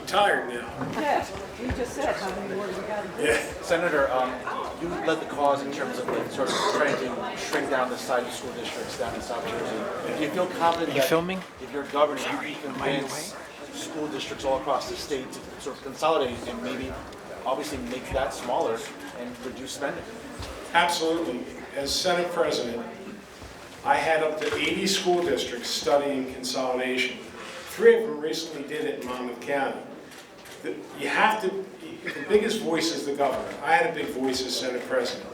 retired now. Yeah, you just said how many more you got to do. Yeah. Senator, you led the cause in terms of like, sort of trying to shrink down the size of school districts down in South Jersey. Do you feel confident that filming? if you're governor, you can convince school districts all across the state to sort of consolidate and maybe obviously make that smaller and reduce spending? Absolutely. As Senate President, I had up to 80 school districts studying consolidation. 3 of them recently did it in Monmouth County. You have to, the biggest voice is the governor. I had a big voice as Senate President.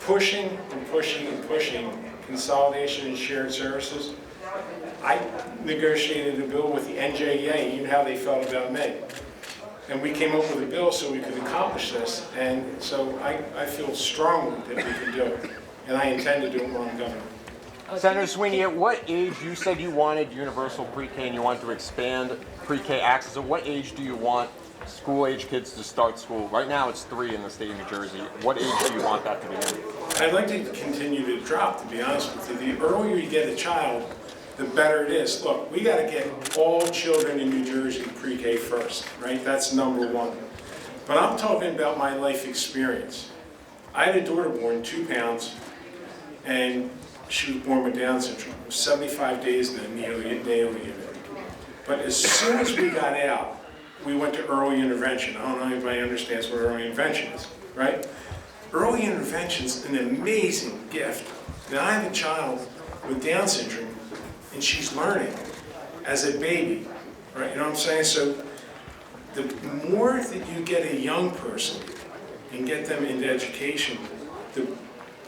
Pushing and pushing and pushing consolidation and shared services. I negotiated a bill with the NJEA, you know how they felt about me. And we came up with a bill so we could accomplish this, and so I feel strongly that we can do it, and I intend to do it while I'm governor. Senator Sweeney, at what age, you said you wanted universal pre-K and you wanted to expand pre-K access. At what age do you want school-age kids to start school? Right now it's 3 in the state of New Jersey. What age do you want that to begin? I'd like to continue to drop, to be honest with you. The earlier you get a child, the better it is. Look, we got to get all children in New Jersey pre-K first, right? That's number 1. But I'm talking about my life experience. I had a daughter born 2 pounds, and she was born with Down syndrome. It was 75 days in the neonatal unit. But as soon as we got out, we went to early intervention. I don't know if anybody understands what early intervention is, right? Early intervention is an amazing gift. Now I have a child with Down syndrome, and she's learning as a baby, right? You know what I'm saying? So the more that you get a young person and get them into education,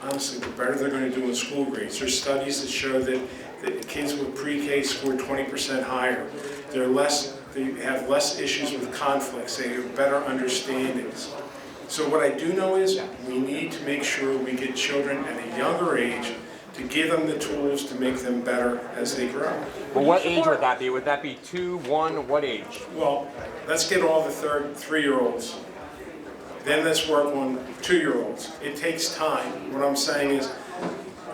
honestly, the better they're going to do in school grades. There's studies that show that kids with pre-K score 20% higher. They have less issues with conflicts. They have better understandings. So what I do know is we need to make sure we get children at a younger age to give them the tools to make them better as they grow. Well, what age would that be? Would that be 2, 1, what age? Well, let's get all the 3-year-olds. Then let's work on 2-year-olds. It takes time. What I'm saying is,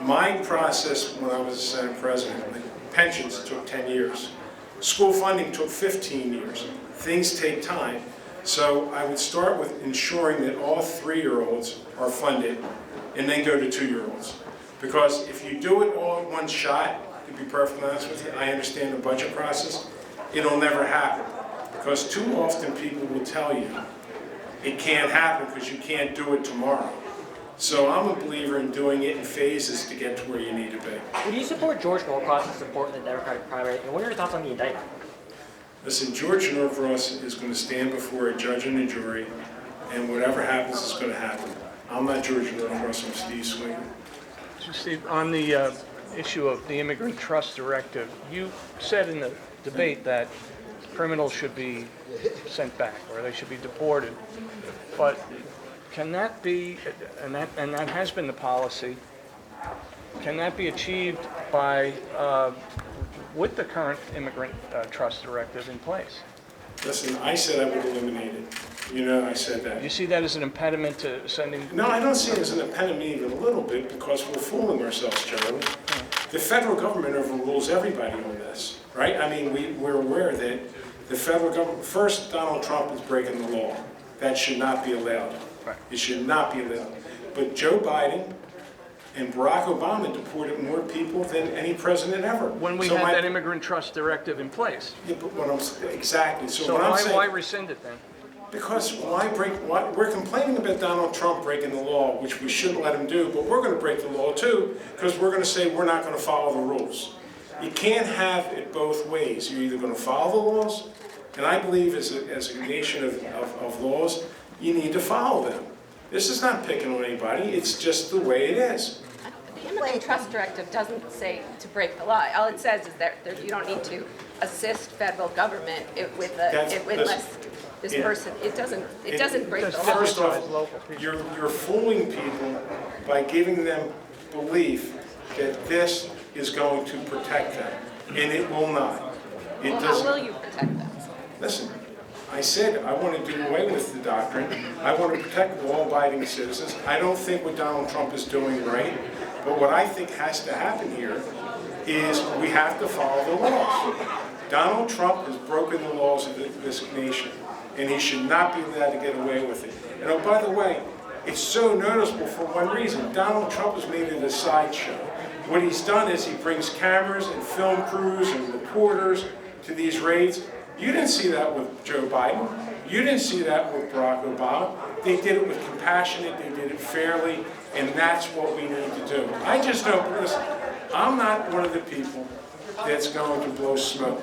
my process when I was a Senate President, like pensions took 10 years. School funding took 15 years. Things take time. So I would start with ensuring that all 3-year-olds are funded and then go to 2-year-olds. Because if you do it all at one shot, to be perfectly honest with you, I understand the budget process, it'll never happen. Because too often people will tell you it can't happen because you can't do it tomorrow. So I'm a believer in doing it in phases to get to where you need to be. Would you support George Norcross' support in the Democratic primary? And what are your thoughts on the indictment? Listen, George Norcross is going to stand before a judge and a jury, and whatever happens is going to happen. I'm not George Norcross, I'm Steve Sweeney. So Steve, on the issue of the Immigrant Trust Directive, you said in the debate that criminals should be sent back or they should be deported. But can that be, and that has been the policy, can that be achieved by, with the current Immigrant Trust Directive in place? Listen, I said I would eliminate it. You know, I said that. Do you see that as an impediment to sending? No, I don't see it as an impediment even a little bit because we're fooling ourselves, Charlie. The federal government overrules everybody on this, right? I mean, we're aware that the federal government, first, Donald Trump is breaking the law. That should not be allowed. Right. It should not be allowed. But Joe Biden and Barack Obama deported more people than any president ever. When we had that Immigrant Trust Directive in place. Yeah, but exactly. So what I'm saying, why rescind it then? Because we're complaining about Donald Trump breaking the law, which we shouldn't let him do, but we're going to break the law too, because we're going to say we're not going to follow the rules. You can't have it both ways. You're either going to follow the laws, and I believe as a nation of laws, you need to follow them. This is not picking on anybody, it's just the way it is. The Immigrant Trust Directive doesn't say to break the law. All it says is that you don't need to assist federal government unless this person, it doesn't break the law. First off, you're fooling people by giving them belief that this is going to protect them, and it will not. Well, how will you protect them? Listen, I said I want to do away with the doctrine. I want to protect law-abiding citizens. I don't think what Donald Trump is doing right, but what I think has to happen here is we have to follow the laws. Donald Trump has broken the laws of this nation, and he should not be allowed to get away with it. And oh, by the way, it's so noticeable for one reason. Donald Trump has made it a sideshow. What he's done is he brings cameras and film crews and reporters to these raids. You didn't see that with Joe Biden. You didn't see that with Barack Obama. They did it with compassionate, they did it fairly, and that's what we need to do. I just don't, listen, I'm not one of the people that's going to blow smoke.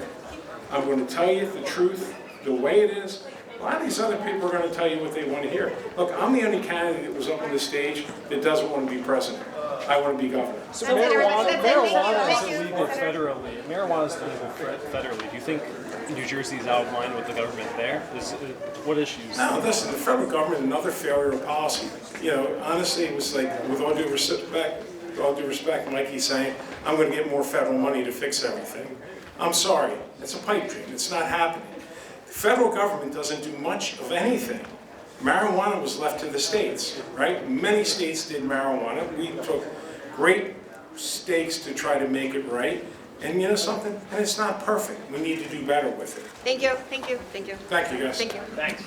I'm going to tell you the truth, the way it is. A lot of these other people are going to tell you what they want to hear. Look, I'm the only candidate that was up on the stage that doesn't want to be president. I want to be governor. So marijuana is illegal federally. Marijuana is illegal federally. Do you think New Jersey is out of line with the government there? What issues? No, listen, the federal government, another failure of policy. You know, honestly, it was like, with all due respect, Mikey's saying, I'm going to get more federal money to fix everything. I'm sorry, it's a pipe dream. It's not happening. The federal government doesn't do much of anything. Marijuana was left to the states, right? Many states did marijuana. We took great stakes to try to make it right. And you know something? And it's not perfect. We need to do better with it. Thank you, thank you, thank you. Thank you, guys. Thank you. Thanks.